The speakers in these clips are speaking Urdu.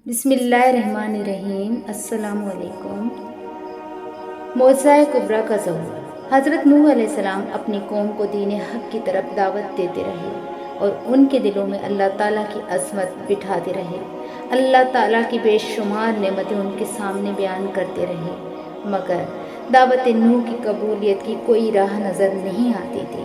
بسم اللہ الرحمن الرحیم۔ السلام علیکم۔ موعظہ کبریٰ کا ظہور۔ حضرت نوح علیہ السلام اپنی قوم کو دین حق کی طرف دعوت دیتے رہے اور ان کے دلوں میں اللہ تعالیٰ کی عظمت بٹھاتے رہے۔ اللہ تعالیٰ کی بے شمار نعمتیں ان کے سامنے بیان کرتے رہے، مگر دعوت نوح کی قبولیت کی کوئی راہ نظر نہیں آتی تھی۔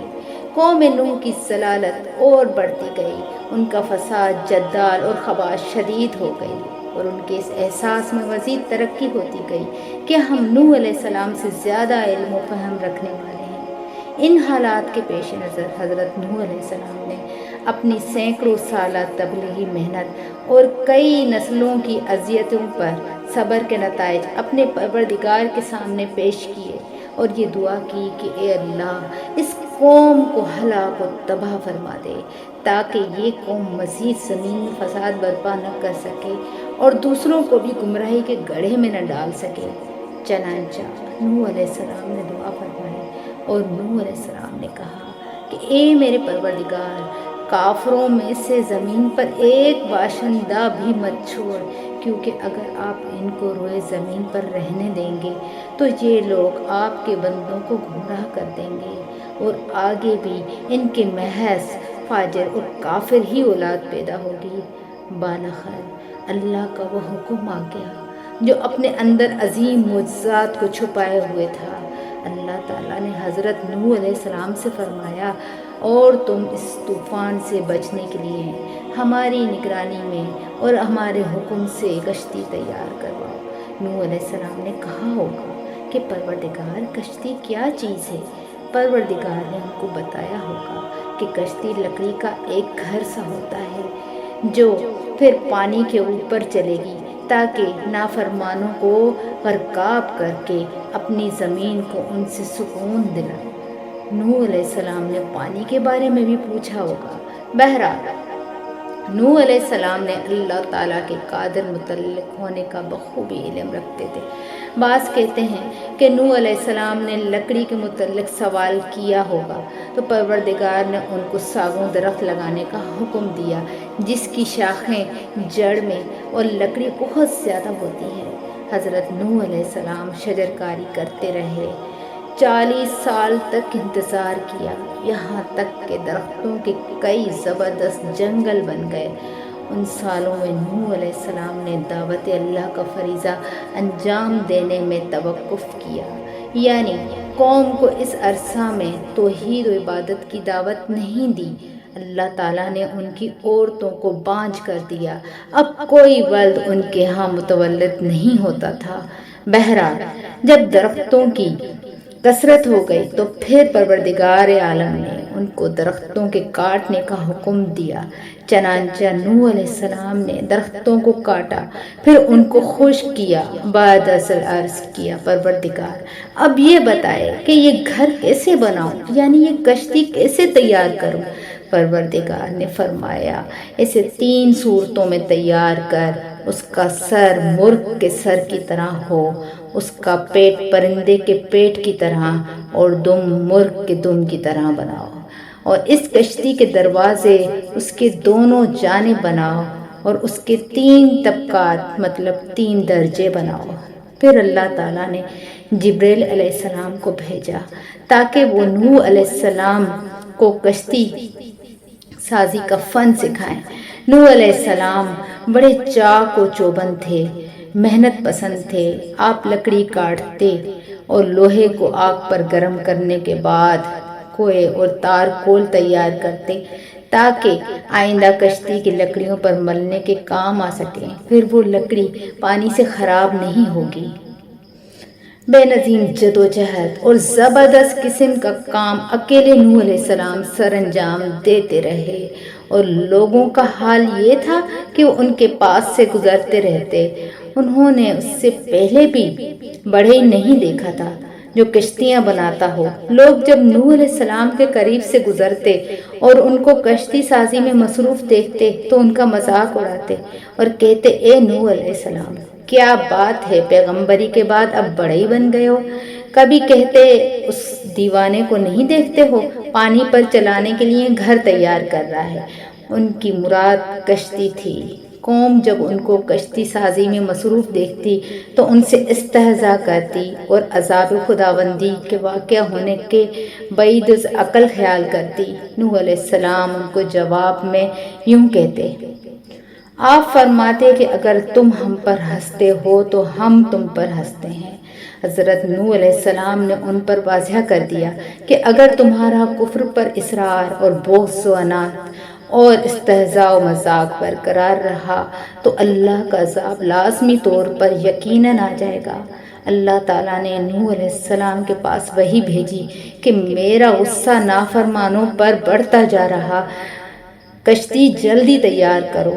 قوم نوح کی ضلالت اور بڑھتی گئی، ان کا فساد جدال اور خباث شدید ہو گئی، اور ان کے اس احساس میں مزید ترقی ہوتی گئی کہ ہم نوح علیہ السلام سے زیادہ علم و فہم رکھنے والے ہیں۔ ان حالات کے پیش نظر حضرت نوح علیہ السلام نے اپنی سینکڑوں سالہ تبلیغی محنت اور کئی نسلوں کی اذیتوں پر صبر کے نتائج اپنے پروردگار کے سامنے پیش کیے اور یہ دعا کی کہ اے اللہ، اس قوم کو ہلاک و تباہ فرما دے تاکہ یہ قوم مزید زمین میں فساد برپا نہ کر سکے اور دوسروں کو بھی گمراہی کے گڑھے میں نہ ڈال سکے۔ چنانچہ نوح علیہ السلام نے دعا فرمائی اور نوح علیہ السلام نے کہا کہ اے میرے پروردگار، کافروں میں سے زمین پر ایک باشندہ بھی مت چھوڑ، کیونکہ اگر آپ ان کو روئے زمین پر رہنے دیں گے تو یہ لوگ آپ کے بندوں کو گمراہ کر دیں گے اور آگے بھی ان کے محض فاجر اور کافر ہی اولاد پیدا ہوگی۔ بالاخر اللہ کا وہ حکم آ گیا جو اپنے اندر عظیم معجزات کو چھپائے ہوئے تھا۔ اللہ تعالیٰ نے حضرت نوح علیہ السلام سے فرمایا، اور تم اس طوفان سے بچنے کے لیے ہماری نگرانی میں اور ہمارے حکم سے کشتی تیار کرواؤ۔ نوح علیہ السلام نے کہا ہوگا کہ پروردگار، کشتی کیا چیز ہے؟ پروردگار نے ان کو بتایا ہوگا کہ کشتی لکڑی کا ایک گھر سا ہوتا ہے جو پھر پانی کے اوپر چلے گی تاکہ نافرمانوں کو غرقاب کر کے اپنی زمین کو ان سے سکون دلائے۔ نوح علیہ السلام نے پانی کے بارے میں بھی پوچھا ہوگا۔ بہرحال نوح علیہ السلام نے اللہ تعالیٰ کے قادر متعلق ہونے کا بخوبی علم رکھتے تھے۔ بعض کہتے ہیں کہ نوح علیہ السلام نے لکڑی کے متعلق سوال کیا ہوگا تو پروردگار نے ان کو ساگوں درخت لگانے کا حکم دیا جس کی شاخیں جڑ میں اور لکڑی بہت زیادہ ہوتی ہے۔ حضرت نوح علیہ السلام شجر کاری کرتے رہے، 40 سال تک انتظار کیا، یہاں تک کہ درختوں کے کئی زبردست جنگل بن گئے۔ ان سالوں میں نوح علیہ السلام نے دعوت اللہ کا فریضہ انجام دینے میں توقف کیا، یعنی قوم کو اس عرصہ میں توحید و عبادت کی دعوت نہیں دی۔ اللہ تعالیٰ نے ان کی عورتوں کو بانجھ کر دیا، اب کوئی ولد ان کے ہاں متولد نہیں ہوتا تھا۔ بہرحال جب درختوں کی کثرت ہو گئی تو پھر پروردگار عالم نے ان کو درختوں کے کاٹنے کا حکم دیا۔ چنانچہ نوح علیہ السلام نے درختوں کو کاٹا، پھر ان کو خشک کیا۔ بعد ازل عرض کیا، پروردگار، اب یہ بتائے کہ یہ گھر کیسے بناؤں، یعنی یہ کشتی کیسے تیار کروں؟ پروردگار نے فرمایا، اسے 3 صورتوں میں تیار کر۔ اس کا سر مرغ کے سر کی طرح ہو، اس کا پیٹ پرندے کے پیٹ کی طرح اور دم مرغ کے دم کی طرح بناؤ، اور اس کشتی کے دروازے اس کے دونوں جانب بناؤ اور اس کے 3 طبقات مطلب 3 درجے بناؤ۔ پھر اللہ تعالیٰ نے جبریل علیہ السلام کو بھیجا تاکہ وہ نوح علیہ السلام کو کشتی سازی کا فن سکھائیں۔ نوح علیہ السلام بڑے چاق و چوبند تھے، محنت پسند تھے۔ آپ لکڑی کاٹتے اور لوہے کو آگ پر گرم کرنے کے بعد کوئے اور تارکول تیار کرتے تاکہ آئندہ کشتی کی لکڑیوں پر ملنے کے کام آ سکیں، پھر وہ لکڑی پانی سے خراب نہیں ہوگی۔ بے نظیر جدوجہد اور زبردست قسم کا کام اکیلے نوح علیہ السلام سر انجام دیتے رہے، اور لوگوں کا حال یہ تھا کہ وہ ان کے پاس سے گزرتے رہتے۔ انہوں نے اس سے پہلے بھی بڑھئی نہیں دیکھا تھا جو کشتیاں بناتا ہو۔ لوگ جب نوح علیہ السلام کے قریب سے گزرتے اور ان کو کشتی سازی میں مصروف دیکھتے تو ان کا مذاق اڑاتے اور کہتے، اے نوح علیہ السلام، کیا بات ہے، پیغمبری کے بعد اب بڑھئی بن گئے ہو؟ کبھی کہتے اس دیوانے کو نہیں دیکھتے ہو، پانی پر چلانے کے لیے گھر تیار کر رہا ہے۔ ان کی مراد کشتی تھی۔ قوم جب ان کو کشتی سازی میں مصروف دیکھتی تو ان سے استہزاء کرتی اور عذاب خداوندی کے واقع ہونے کے بعید عقل خیال کرتی۔ نوح علیہ السلام ان کو جواب میں یوں کہتے، آپ فرماتے کہ اگر تم ہم پر ہنستے ہو تو ہم تم پر ہنستے ہیں۔ حضرت نوح علیہ السلام نے ان پر واضح کر دیا کہ اگر تمہارا کفر پر اصرار اور بغض و عناد اور استہزاء و مذاق برقرار رہا تو اللہ کا عذاب لازمی طور پر یقیناً آ جائے گا۔ اللہ تعالیٰ نے نوح علیہ السلام کے پاس وحی بھیجی کہ میرا غصہ نافرمانوں پر بڑھتا جا رہا، کشتی جلدی تیار کرو،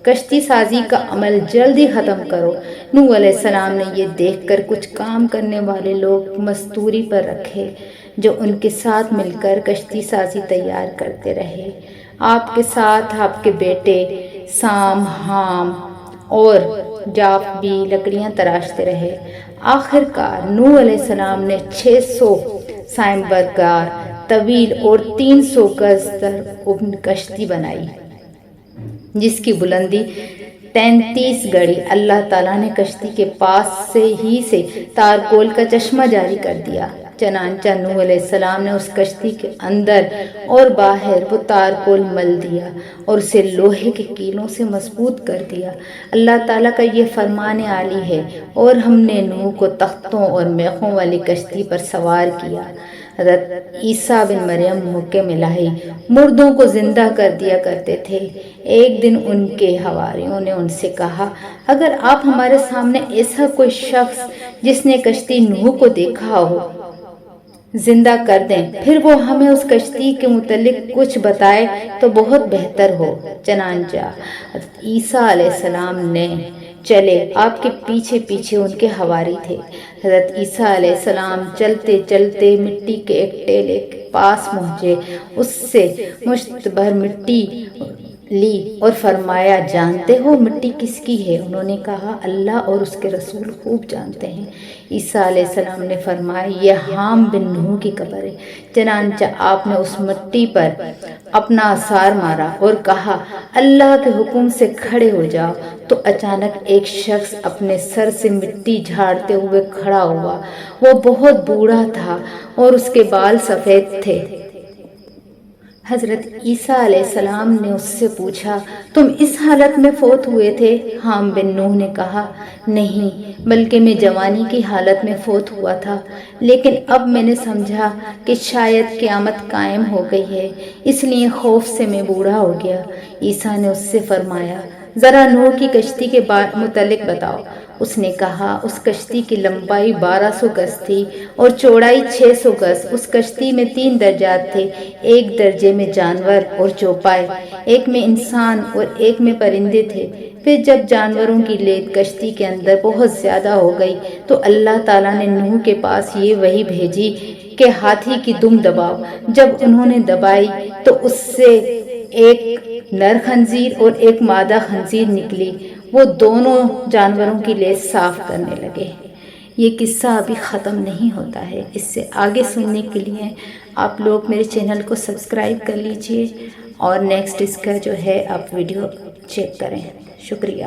کشتی سازی کا عمل جلدی ختم کرو۔ نوح علیہ السلام نے یہ دیکھ کر کچھ کام کرنے والے لوگ مستوری پر رکھے جو ان کے ساتھ مل کر کشتی سازی تیار کرتے رہے۔ آپ کے ساتھ آپ کے بیٹے سام، حام اور جاف بھی لکڑیاں تراشتے رہے۔ آخر کار نوح علیہ السلام نے 600 سائم برگار طویل اور 300 گز در کشتی بنائی جس کی بلندی 33 گڑی۔ اللہ تعالیٰ نے کشتی کے پاس سے تارکول کا چشمہ جاری کر دیا، چنانچہ نوح علیہ السلام نے اس کشتی کے اندر اور باہر وہ تارکول مل دیا اور اسے لوہے کے کیلوں سے مضبوط کر دیا۔ اللہ تعالیٰ کا یہ فرمان عالی ہے، اور ہم نے نوح کو تختوں اور میخوں والی کشتی پر سوار کیا۔ حضرت عیسیٰ بن مریم موقع میں لاہی مردوں کو زندہ کر دیا کرتے تھے۔ ایک دن ان کے حواریوں نے ان سے کہا، اگر آپ ہمارے سامنے ایسا کوئی شخص جس نے کشتی نوح کو دیکھا ہو زندہ کر دیں، پھر وہ ہمیں اس کشتی کے متعلق کچھ بتائے تو بہت بہتر ہو۔ چنانچہ حضرت عیسیٰ علیہ السلام نے چلے، آپ کے پیچھے پیچھے ان کے حواری تھے۔ حضرت عیسیٰ علیہ السلام چلتے چلتے مٹی کے ایک ٹیلے کے پاس پہنچے، اس سے مشت بھر مٹی لی اور فرمایا، جانتے ہو مٹی کس کی ہے؟ انہوں نے کہا، اللہ اور اس کے رسول خوب جانتے ہیں۔ عیسیٰ علیہ السلام نے فرمایا، یہ حام بن نوح کی قبر ہے۔ چنانچہ آپ نے اس مٹی پر اپنا آثار مارا اور کہا، اللہ کے حکم سے کھڑے ہو جاؤ۔ تو اچانک ایک شخص اپنے سر سے مٹی جھاڑتے ہوئے کھڑا ہوا۔ وہ بہت بوڑھا تھا اور اس کے بال سفید تھے۔ حضرت عیسیٰ علیہ السلام نے اس سے پوچھا، تم اس حالت میں فوت ہوئے تھے؟ حام بن نوح نے کہا، نہیں، بلکہ میں جوانی کی حالت میں فوت ہوا تھا، لیکن اب میں نے سمجھا کہ شاید قیامت قائم ہو گئی ہے، اس لیے خوف سے میں بوڑھا ہو گیا۔ عیسیٰ نے اس سے فرمایا، ذرا نوح کی کشتی کے متعلق بتاؤ۔ اس نے کہا، اس کشتی کی لمبائی 1200 گز تھی اور چوڑائی 600 گز۔ اس کشتی میں 3 درجات تھے، ایک درجے میں جانور اور چوپائے، ایک میں انسان اور ایک میں پرندے تھے۔ پھر جب جانوروں کی لید کشتی کے اندر بہت زیادہ ہو گئی تو اللہ تعالیٰ نے نوح کے پاس یہ وحی بھیجی کہ ہاتھی کی دم دباؤ۔ جب انہوں نے دبائی تو اس سے ایک نر خنزیر اور ایک مادہ خنزیر نکلی، وہ دونوں جانوروں کی لیز صاف کرنے لگے۔ یہ قصہ ابھی ختم نہیں ہوتا ہے، اس سے آگے سننے کے لیے آپ لوگ میرے چینل کو سبسکرائب کر لیجئے اور نیکسٹ اس کا جو ہے آپ ویڈیو چیک کریں۔ شکریہ۔